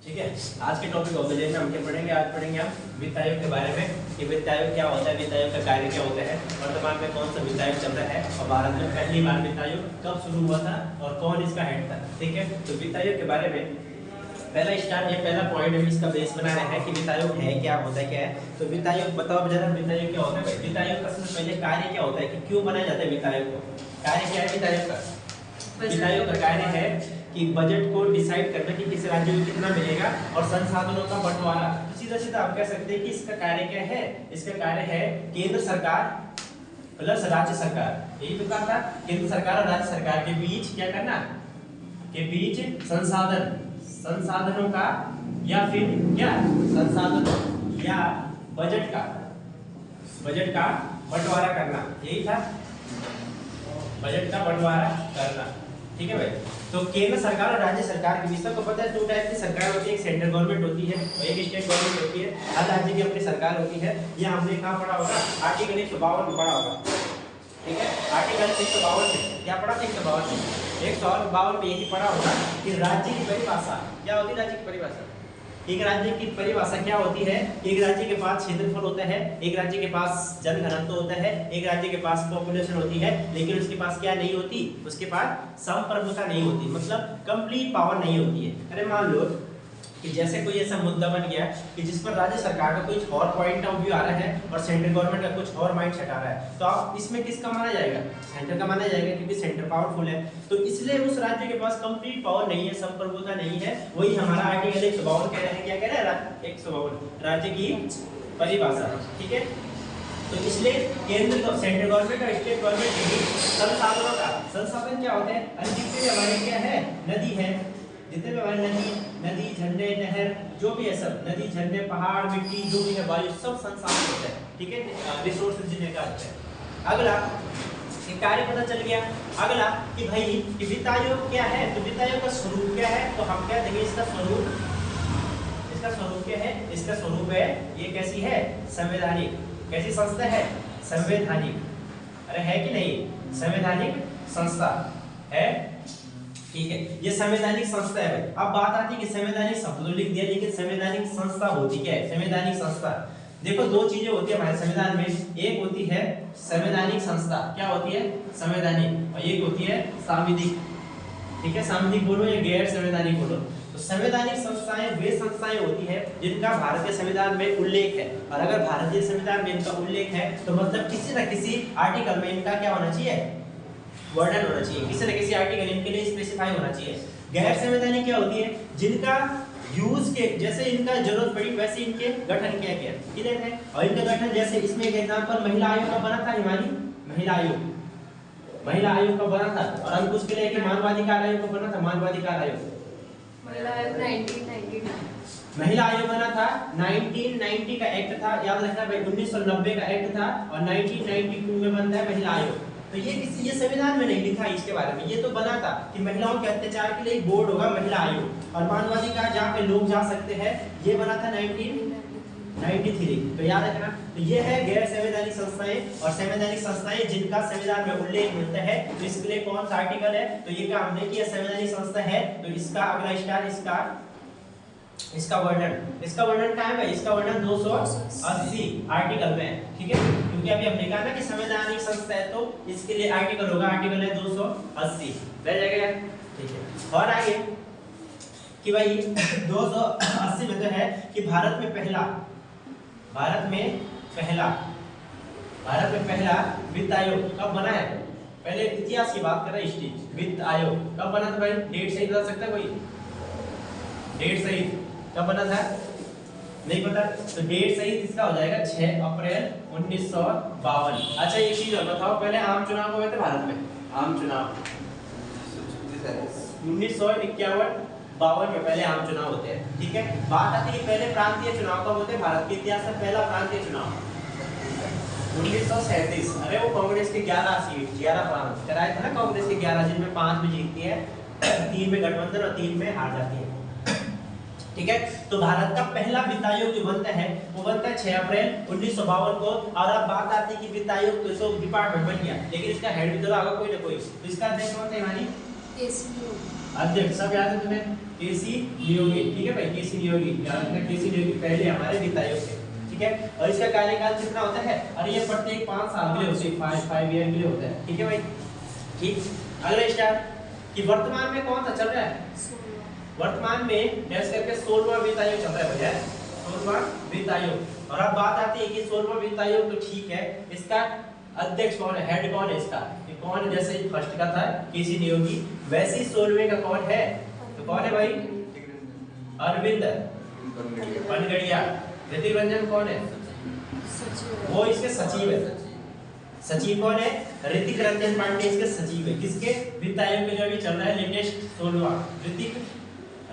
ठीक है। आज के टॉपिक ऑब्जर्वेशन में हम क्या पढ़ेंगे? आज पढ़ेंगे हम वित्त आयोग के बारे में कि वित्त आयोग क्या होता है, वित्त आयोग का कार्य क्या होता है, वर्तमान में कौन सा वित्त आयोग चल रहा है और भारत में पहली बार वित्त आयोग कब शुरू हुआ था और कौन इसका हेड था। ठीक है, तो वित्त आयोग के बारे में पहला पॉइंट हम इसका बेस बना रहे हैं कि वित्त आयोग है क्या, होता है क्या है। तो वित्त आयोग बताओ जरा, वित्त आयोग क्या होता है? वित्त आयोग का सबसे पहले कार्य क्या होता है कि क्यों बनाया जाता है वित्त आयोग को? कार्य क्या है वित्त आयोग का? वित्त आयोग का कार्य है कि बजट को डिसाइड करना कि किस राज्य को कितना मिलेगा और संसाधनों का बंटवारा। सीधा सीधा आप कह सकते हैं कि इसका कार्य क्या है? इसका कार्य है केंद्र सरकार प्लस राज्य सरकार, यही तो कहा था, केंद्र सरकार और राज्य सरकार के बीच क्या करना, के बीच संसाधनों का या फिर क्या संसाधनों या बजट का बंटवारा करना, यही था, बजट का बंटवारा करना। ठीक है भाई। तो केंद्र सरकार और राज्य सरकार के बीच सबको पता है दो टाइप की सरकार होती है, एक सेंट्रल गवर्नमेंट होती है और एक स्टेट गवर्नमेंट होती है। हर राज्य की अपनी सरकार होती है। ये हमने कहाँ पढ़ा होगा? आर्टिकल 152 में पढ़ा होगा। ठीक है, आर्टिकल 152 में क्या पढ़ा था? 152 में यही पढ़ा होगा कि राज्य की परिभाषा क्या होती है? राज्य की परिभाषा, एक राज्य की परिभाषा क्या होती है? एक राज्य के पास क्षेत्रफल होता है, एक राज्य के पास जनघनत्व होता है, एक राज्य के पास पॉपुलेशन होती है, लेकिन उसके पास क्या नहीं होती? उसके पास संप्रभुता नहीं होती, मतलब कंप्लीट पावर नहीं होती है। अरे मान लो कि जैसे कोई ऐसा मुद्दा बन गया कि जिस पर राज्य सरकार का कुछ और पॉइंट ऑफ व्यू आ रहा है और सेंट्रल गवर्नमेंट का कुछ और माइंड सेट आ रहा है, तो आप इसमें किसका माना जाएगा? सेंटर का माना जाएगा, क्योंकि सेंटर पावरफुल है। तो इसलिए उस राज्य के पास कंप्लीट पावर नहीं है, संप्रभुता नहीं है। वही हमारा आर्टिकल 152 कह रहे हैं। क्या कह रहे हैं? 152 राज्य की परिभाषा। ठीक है, तो इसलिए केंद्र तो सेंट्रल गवर्नमेंट और स्टेट गवर्नमेंट के बीच संसाधनों का, संसाधन क्या होते हैं? जितने भी हमारे क्या है, नदी है, जितने भी हमारे नदी झरने नहर जो भी है, सब नदी झरने पहाड़ मिट्टी जो भी है, वायु, सब संसाधन होते हैं। ठीक है, रिसोर्सेज जिन्हें कहते हैं। अगला एक कार्य पता चल गया। अगला कि भाई कि वित्त आयोग क्या है? तो वित्त आयोग का स्वरूप क्या है? तो हम क्या देंगे इसका स्वरूप क्या है? इसका स्वरूप है, ये कैसी है? संवैधानिक। कैसी संस्था है? संवैधानिक। अरे है कि नहीं? संवैधानिक संस्था है। ठीक है, ये संवैधानिक संस्था है भाई। अब बात आती है कि संवैधानिक शब्द तो लिख दिया, लेकिन संवैधानिक संस्था होती क्या है? संवैधानिक संस्था, देखो दो चीजें होती है हमारे संविधान में। एक होती है संवैधानिक संस्था, क्या होती है? संवैधानिक, और एक होती है सांविधिक। ठीक है, सांविधिक बोलो या गैर संवैधानिक बोलो। तो संवैधानिक संस्थाएं वे संस्थाएं होती है जिनका भारतीय संविधान में उल्लेख है, और अगर भारतीय संविधान में इनका उल्लेख है तो मतलब किसी न किसी आर्टिकल में इनका क्या होना चाहिए? वर्णन होना चाहिए, किसी न किसी आर्टिकल इनके लिए स्पेसिफाई होना चाहिए। गैर संवैधानिक क्या होती है? जिनका यूज के जैसे इनका जरूरत पड़ी वैसे इनके गठन किया गया, क्लियर है। और इनका गठन जैसे इसमें एक एग्जांपल महिला आयोग का बना था, हिमानी महिला आयोग का बना था, और अंकुश के लिए कि मानवाधिकार आयोग का बना था, मानवाधिकार आयोग। महिला आयोग 1990 महिला आयोग बना था 1990 का एक्ट था, याद रखना भाई। 1990 का एक्ट था और 1992 में बनता है महिला आयोग। तो ये संविधान में नहीं लिखा है इसके बारे में, ये तो बना था कि महिलाओं के अत्याचार के लिए एक बोर्ड होगा, महिला आयोग, और मानवाधिकार जहाँ पे लोग जा सकते हैं, ये बना था 1993। तो याद रखना, तो ये है गैर संवैधानिक संस्थाएं और संवैधानिक संस्थाएं जिनका संविधान में उल्लेख मिलता है। तो इसके लिए कौन सा आर्टिकल है? तो ये क्या हमने किया, संवैधानिक संस्था है, तो इसका अगला स्टार इसका वर्णन कहाँ है भाई? इसका वर्णन 280 आर्टिकल में है। ठीक है, क्योंकि अभी हमने कहा ना कि संवैधानिक संस्था है, तो इसके लिए आर्टिकल होगा, आर्टिकल है 280, रह जाएगा। ठीक है, और आगे कि भाई 280 में तो है कि भारत में पहला वित्त आयोग कब बना है? पहले इतिहास की बात कर रहे हैं, वित्त आयोग कब बना था भाई? डेट सही बता सकता है कोई? डेट सही कब बना था? नहीं पता, तो डेट सही इसका हो जाएगा 6 अप्रैल 1952। अच्छा एक चीज और बताओ, पहले आम चुनाव हुए थे भारत में? आम चुनाव 1951-52 में पहले आम चुनाव होते हैं। ठीक है, बात आती है पहले प्रांतीय चुनाव कब होते हैं? भारत के इतिहास में पहला प्रांतीय चुनाव 1937। अरे वो कांग्रेस के 11 प्रांत कराए थे ना, कांग्रेस के 11, जिनमें 5 में जीतती है, 3 में गठबंधन और 3 में हार जाती है। ठीक है, तो भारत का पहला वित्त आयोग जो बनता है वो बनता है 6 अप्रैल 1952 को। और अब बात आती है कि वित्त आयोग तो सो डिपार्टमेंट बन गया, लेकिन इसका हेड भी तो होगा कोई ना कोई। तो इसका अध्यक्ष कौन थे? हमारी एसपीओ अध्यक्ष, सब याद है तुम्हें? केसी नियोगी, ठीक है भाई, केसी नियोगी, याद रखना केसी नियोगी पहले हमारे वित्त आयोग थे, ठीक है। और इसका कार्यकाल कितना होता है, और ये प्रत्येक 5 साल के लिए होती है, 5 ईयर के लिए होता है, ठीक है भाई। ठीक, अगला स्टार्ट कि वर्तमान में कौन सा चल रहा है, वर्तमान में डैश करके 16वां वित्त आयोग चल रहा है भैया, 16वां वित्त आयोग। और अब बात आती है कि 16वां वित्त आयोग तो ठीक है, इसका अध्यक्ष कौन है, हेड कौन है इसका, ये कौन है, जैसे फर्स्ट का था केसी नियोगी, वैसे ही 16वें का कौन है, तो कौन है भाई, अरविंद पनगड़िया। ऋतिक रंजन कौन है, वो इसके सचिव है, सचिव कौन है, ऋतिक रंजन पांडे इसके सचिव है, किसके, वित्त आयोग के जो अभी चल रहा है लेटेस्ट 16वां, ऋतिक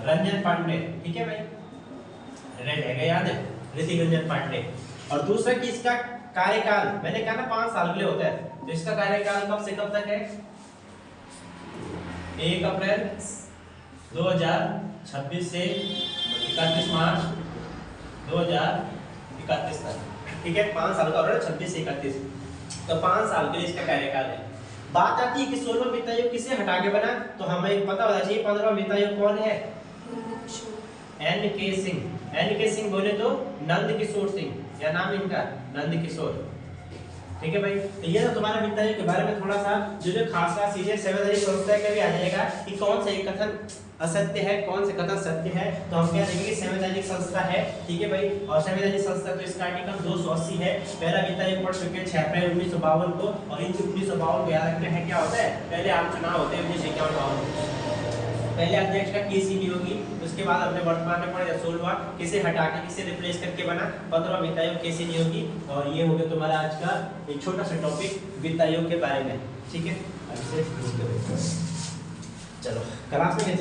रंजन पांडे, ठीक है भाई, रेड है याद है, ऋतिक रंजन पांडे। और दूसरा कि इसका कार्यकाल मैंने कहा ना 5 साल के लिए होता है, तो इसका कार्यकाल कब से कब तक है, 1 अप्रैल 2026 से 31 मार्च 2031 तक, ठीक है, 5 साल का हो रहा है, 26 से 31, तो 5 साल के लिए इसका कार्यकाल है। बात आती है कि 16वां वित्त आयोग किसे हटा के बना, तो हमें पता होना चाहिए 15वां वित्त आयोग कौन है, एन के सिंह। एन के सिंह बोले तो नंद किशोर सिंह, या नाम इनका नंद किशोर, ठीक है भाई। तो ये तो तुम्हारा वित्त आयोग के बारे में थोड़ा सा जो खास खास चीजें संवैधानिक संस्था का भी आ जाएगा कि कौन सा एक कथन असत्य है, कौन से कथन सत्य है, तो हम क्या देखेंगे संवैधानिक संस्था है, ठीक है भाई। और संवैधानिक संस्था तो इसका आर्टिकल 280 है, पहला वित्त आयोग पढ़ चुके हैं 6 अप्रैल 1952 को, और इन 1952 को याद रखना है क्या होता है, पहले आम चुनाव होते हैं 1951, पहले अध्यक्ष का केसी नियोगी, उसके बाद अपने वर्तमान में पढ़े 16वां, किसे हटा के किसे रिप्लेस करके बना 15वां वित्त आयोग केसी नियोगी। और ये हो गया तुम्हारा आज का एक छोटा सा टॉपिक वित्त आयोग के बारे में, ठीक है। अब से चलो क्लास में